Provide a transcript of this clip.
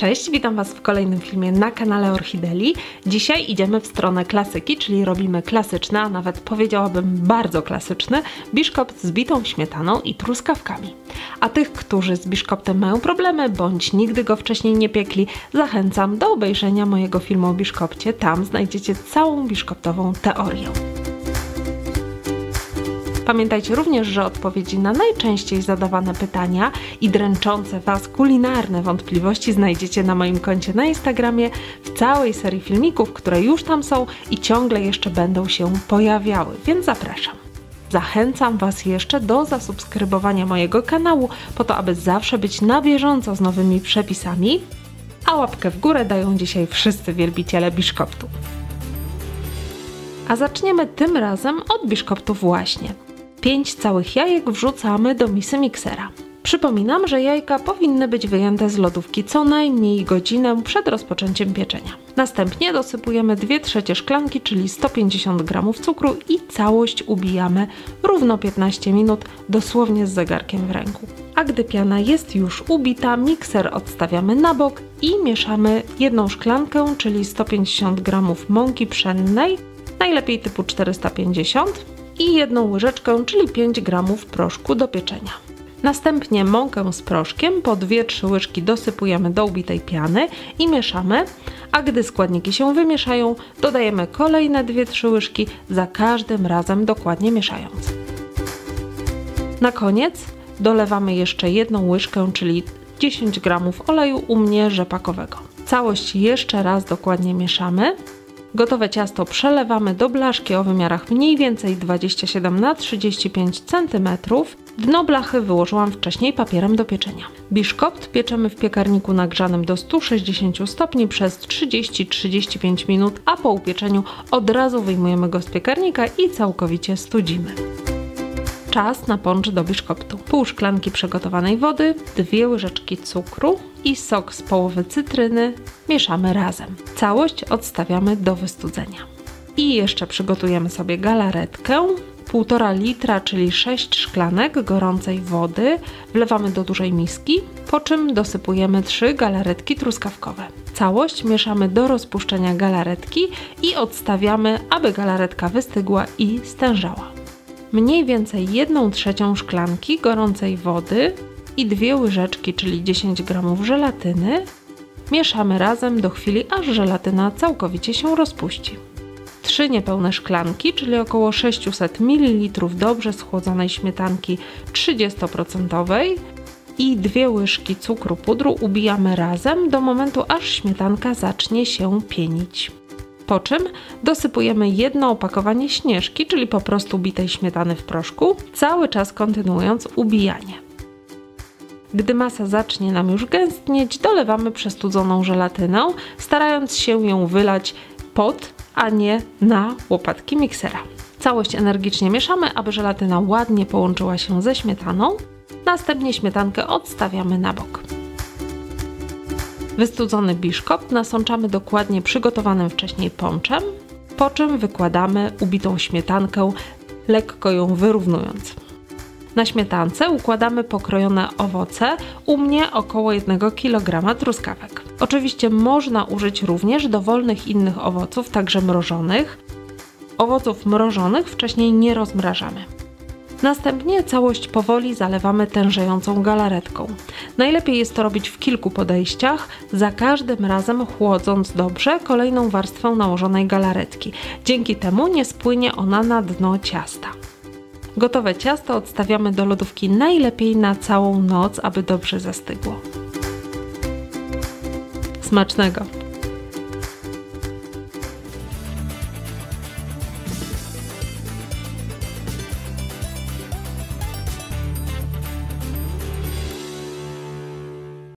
Cześć, witam Was w kolejnym filmie na kanale Orchideli. Dzisiaj idziemy w stronę klasyki, czyli robimy klasyczny, a nawet powiedziałabym bardzo klasyczny biszkopt z bitą śmietaną i truskawkami. A tych, którzy z biszkoptem mają problemy, bądź nigdy go wcześniej nie piekli, zachęcam do obejrzenia mojego filmu o biszkopcie. Tam znajdziecie całą biszkoptową teorię. Pamiętajcie również, że odpowiedzi na najczęściej zadawane pytania i dręczące Was kulinarne wątpliwości znajdziecie na moim koncie na Instagramie w całej serii filmików, które już tam są i ciągle jeszcze będą się pojawiały, więc zapraszam. Zachęcam Was jeszcze do zasubskrybowania mojego kanału, po to, aby zawsze być na bieżąco z nowymi przepisami, a łapkę w górę dają dzisiaj wszyscy wielbiciele biszkoptu. A zaczniemy tym razem od biszkoptu właśnie. 5 całych jajek wrzucamy do misy miksera. Przypominam, że jajka powinny być wyjęte z lodówki co najmniej godzinę przed rozpoczęciem pieczenia. Następnie dosypujemy 2/3 szklanki, czyli 150 g cukru i całość ubijamy równo 15 minut, dosłownie z zegarkiem w ręku. A gdy piana jest już ubita, mikser odstawiamy na bok i mieszamy 1 szklankę, czyli 150 g mąki pszennej, najlepiej typu 450 i 1 łyżeczkę, czyli 5 g proszku do pieczenia. Następnie mąkę z proszkiem po 2-3 łyżki dosypujemy do ubitej piany i mieszamy, a gdy składniki się wymieszają, dodajemy kolejne 2-3 łyżki, za każdym razem dokładnie mieszając. Na koniec dolewamy jeszcze 1 łyżkę, czyli 10 g oleju, u mnie rzepakowego. Całość jeszcze raz dokładnie mieszamy. Gotowe ciasto przelewamy do blaszki o wymiarach mniej więcej 27 na 35 cm. Dno blachy wyłożyłam wcześniej papierem do pieczenia. Biszkopt pieczemy w piekarniku nagrzanym do 160 stopni przez 30-35 minut, a po upieczeniu od razu wyjmujemy go z piekarnika i całkowicie studzimy. Czas na poncz do biszkoptu. Pół szklanki przygotowanej wody, 2 łyżeczki cukru i sok z połowy cytryny mieszamy razem. Całość odstawiamy do wystudzenia. I jeszcze przygotujemy sobie galaretkę. 1,5 litra, czyli 6 szklanek gorącej wody wlewamy do dużej miski, po czym dosypujemy 3 galaretki truskawkowe. Całość mieszamy do rozpuszczenia galaretki i odstawiamy, aby galaretka wystygła i stężała. Mniej więcej 1/3 szklanki gorącej wody i 2 łyżeczki, czyli 10 g żelatyny mieszamy razem do chwili, aż żelatyna całkowicie się rozpuści. 3 niepełne szklanki, czyli około 600 ml dobrze schłodzonej śmietanki 30% i 2 łyżki cukru pudru ubijamy razem do momentu, aż śmietanka zacznie się pienić. Po czym dosypujemy 1 opakowanie śnieżki, czyli po prostu bitej śmietany w proszku, cały czas kontynuując ubijanie. Gdy masa zacznie nam już gęstnieć, dolewamy przestudzoną żelatynę, starając się ją wylać pod, a nie na łopatki miksera. Całość energicznie mieszamy, aby żelatyna ładnie połączyła się ze śmietaną. Następnie śmietankę odstawiamy na bok. Wystudzony biszkopt nasączamy dokładnie przygotowanym wcześniej ponczem, po czym wykładamy ubitą śmietankę, lekko ją wyrównując. Na śmietance układamy pokrojone owoce, u mnie około 1 kg truskawek. Oczywiście można użyć również dowolnych innych owoców, także mrożonych. Owoców mrożonych wcześniej nie rozmrażamy. Następnie całość powoli zalewamy tężejącą galaretką. Najlepiej jest to robić w kilku podejściach, za każdym razem chłodząc dobrze kolejną warstwę nałożonej galaretki. Dzięki temu nie spłynie ona na dno ciasta. Gotowe ciasto odstawiamy do lodówki najlepiej na całą noc, aby dobrze zastygło. Smacznego!